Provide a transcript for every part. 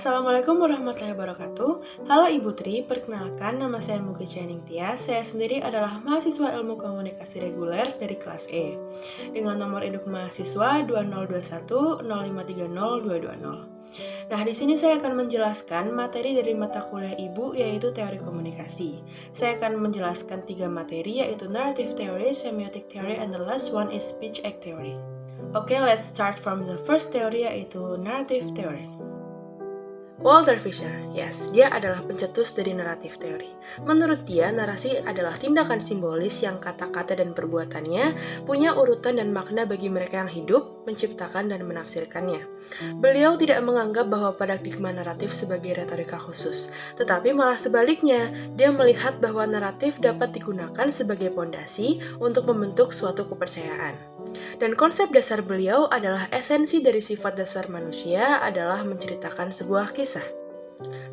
Assalamualaikum warahmatullahi wabarakatuh. Halo Ibu Tri, perkenalkan nama saya Mugi Channing Tias. Saya sendiri adalah mahasiswa ilmu komunikasi reguler dari kelas E dengan nomor induk mahasiswa 202105302220. Nah, di sini saya akan menjelaskan materi dari mata kuliah Ibu yaitu teori komunikasi. Saya akan menjelaskan 3 materi yaitu narrative theory, semiotic theory, and the last one is speech act theory. Oke, let's start from the first theory yaitu narrative theory. Walter Fisher, yes, dia adalah pencetus dari naratif teori. Menurut dia, narasi adalah tindakan simbolis yang kata-kata dan perbuatannya punya urutan dan makna bagi mereka yang hidup, menciptakan dan menafsirkannya. Beliau tidak menganggap bahwa paradigma naratif sebagai retorika khusus, tetapi malah sebaliknya, dia melihat bahwa naratif dapat digunakan sebagai pondasi untuk membentuk suatu kepercayaan. Dan konsep dasar beliau adalah esensi dari sifat dasar manusia adalah menceritakan sebuah kisah.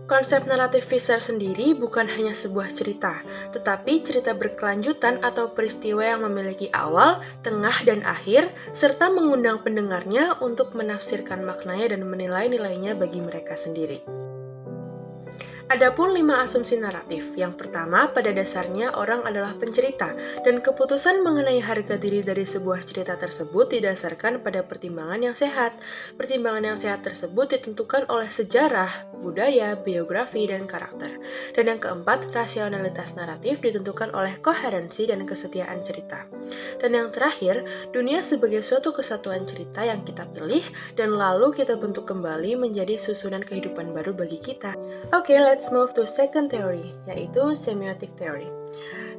Konsep naratif Fisher sendiri bukan hanya sebuah cerita, tetapi cerita berkelanjutan atau peristiwa yang memiliki awal, tengah, dan akhir, serta mengundang pendengarnya untuk menafsirkan maknanya dan menilai nilainya bagi mereka sendiri. Adapun 5 asumsi naratif. Yang pertama, pada dasarnya orang adalah pencerita, dan keputusan mengenai harga diri dari sebuah cerita tersebut didasarkan pada pertimbangan yang sehat. Pertimbangan yang sehat tersebut ditentukan oleh sejarah, budaya, biografi, dan karakter. Dan yang keempat, rasionalitas naratif ditentukan oleh koherensi dan kesetiaan cerita. Dan yang terakhir, dunia sebagai suatu kesatuan cerita yang kita pilih, dan lalu kita bentuk kembali menjadi susunan kehidupan baru bagi kita. Oke, let's move to second theory, yaitu semiotic theory.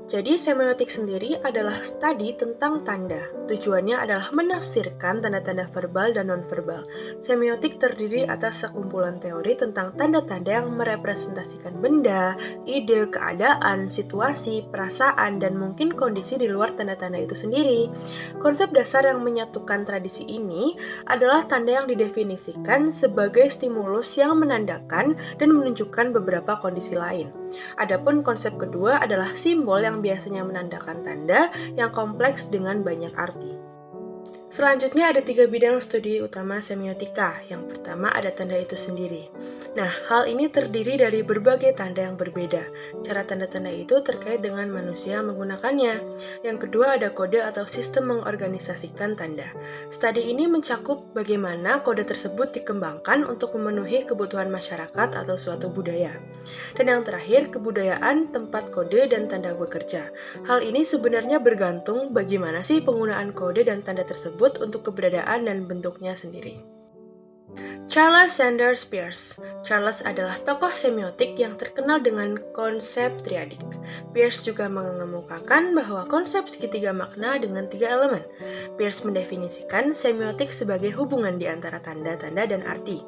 Jadi, semiotik sendiri adalah studi tentang tanda. Tujuannya adalah menafsirkan tanda-tanda verbal dan non-verbal. Semiotik terdiri atas sekumpulan teori tentang tanda-tanda yang merepresentasikan benda, ide, keadaan, situasi, perasaan, dan mungkin kondisi di luar tanda-tanda itu sendiri. Konsep dasar yang menyatukan tradisi ini adalah tanda yang didefinisikan sebagai stimulus yang menandakan dan menunjukkan beberapa kondisi lain. Adapun konsep kedua adalah simbol yang biasanya menandakan tanda yang kompleks dengan banyak arti. Selanjutnya ada 3 bidang studi utama semiotika. Yang pertama ada tanda itu sendiri. Nah, hal ini terdiri dari berbagai tanda yang berbeda. Cara tanda-tanda itu terkait dengan manusia menggunakannya. Yang kedua ada kode atau sistem mengorganisasikan tanda. Studi ini mencakup bagaimana kode tersebut dikembangkan untuk memenuhi kebutuhan masyarakat atau suatu budaya. Dan yang terakhir, kebudayaan, tempat kode, dan tanda bekerja. Hal ini sebenarnya bergantung bagaimana sih penggunaan kode dan tanda tersebut untuk keberadaan dan bentuknya sendiri. Charles Sanders Peirce. Charles adalah tokoh semiotik yang terkenal dengan konsep triadik. Peirce juga mengemukakan bahwa konsep segitiga makna dengan 3 elemen. Peirce mendefinisikan semiotik sebagai hubungan di antara tanda-tanda dan arti.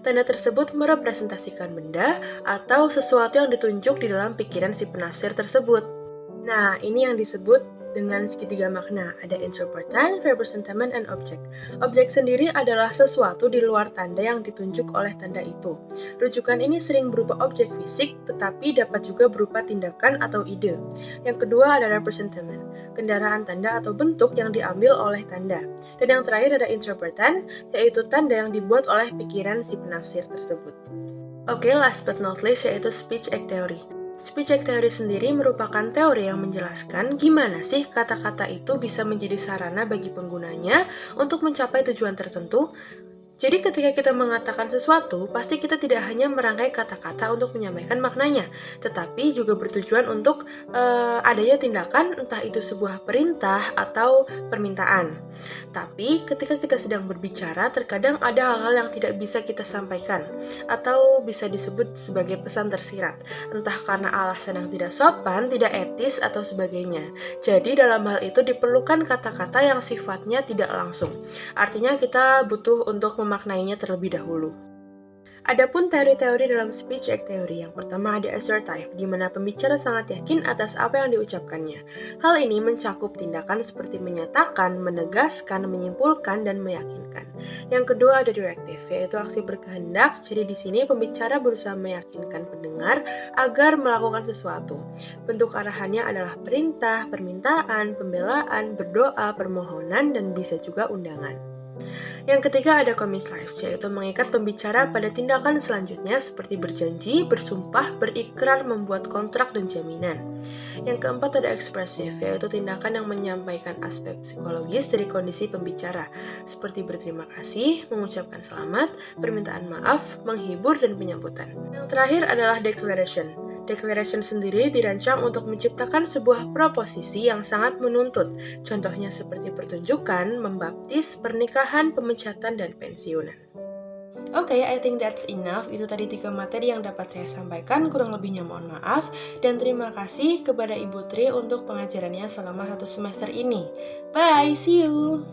Tanda tersebut merepresentasikan benda atau sesuatu yang ditunjuk di dalam pikiran si penafsir tersebut. Nah, ini yang disebut dengan segitiga makna, ada interpretan, representamen, and object. Objek sendiri adalah sesuatu di luar tanda yang ditunjuk oleh tanda itu. Rujukan ini sering berupa objek fisik, tetapi dapat juga berupa tindakan atau ide. Yang kedua ada representamen, kendaraan tanda atau bentuk yang diambil oleh tanda. Dan yang terakhir ada interpretan, yaitu tanda yang dibuat oleh pikiran si penafsir tersebut. Oke, last but not least yaitu speech act theory. Speech act theory sendiri merupakan teori yang menjelaskan gimana sih kata-kata itu bisa menjadi sarana bagi penggunanya untuk mencapai tujuan tertentu. Jadi ketika kita mengatakan sesuatu, pasti kita tidak hanya merangkai kata-kata untuk menyampaikan maknanya, tetapi juga bertujuan untuk adanya tindakan, entah itu sebuah perintah atau permintaan. Tapi ketika kita sedang berbicara, terkadang ada hal-hal yang tidak bisa kita sampaikan, atau bisa disebut sebagai pesan tersirat, entah karena alasan yang tidak sopan, tidak etis, atau sebagainya. Jadi dalam hal itu diperlukan kata-kata yang sifatnya tidak langsung. Artinya kita butuh untuk memaknainya terlebih dahulu. Adapun teori-teori dalam speech act theory, yang pertama ada assertive, di mana pembicara sangat yakin atas apa yang diucapkannya. Hal ini mencakup tindakan seperti menyatakan, menegaskan, menyimpulkan, dan meyakinkan. Yang kedua ada directive, yaitu aksi berkehendak. Jadi di sini pembicara berusaha meyakinkan pendengar agar melakukan sesuatu. Bentuk arahannya adalah perintah, permintaan, pembelaan, berdoa, permohonan, dan bisa juga undangan. Yang ketiga ada commitlive, yaitu mengikat pembicara pada tindakan selanjutnya seperti berjanji, bersumpah, berikrar, membuat kontrak, dan jaminan. Yang keempat ada expressive, yaitu tindakan yang menyampaikan aspek psikologis dari kondisi pembicara, seperti berterima kasih, mengucapkan selamat, permintaan maaf, menghibur, dan penyambutan. Yang terakhir adalah declaration. Declaration sendiri dirancang untuk menciptakan sebuah proposisi yang sangat menuntut, contohnya seperti pertunjukan, membaptis, pernikahan, pemecatan, dan pensiunan. Oke, I think that's enough. Itu tadi 3 materi yang dapat saya sampaikan, kurang lebihnya mohon maaf. Dan terima kasih kepada Ibu Tri untuk pengajarannya selama 1 semester ini. Bye, see you!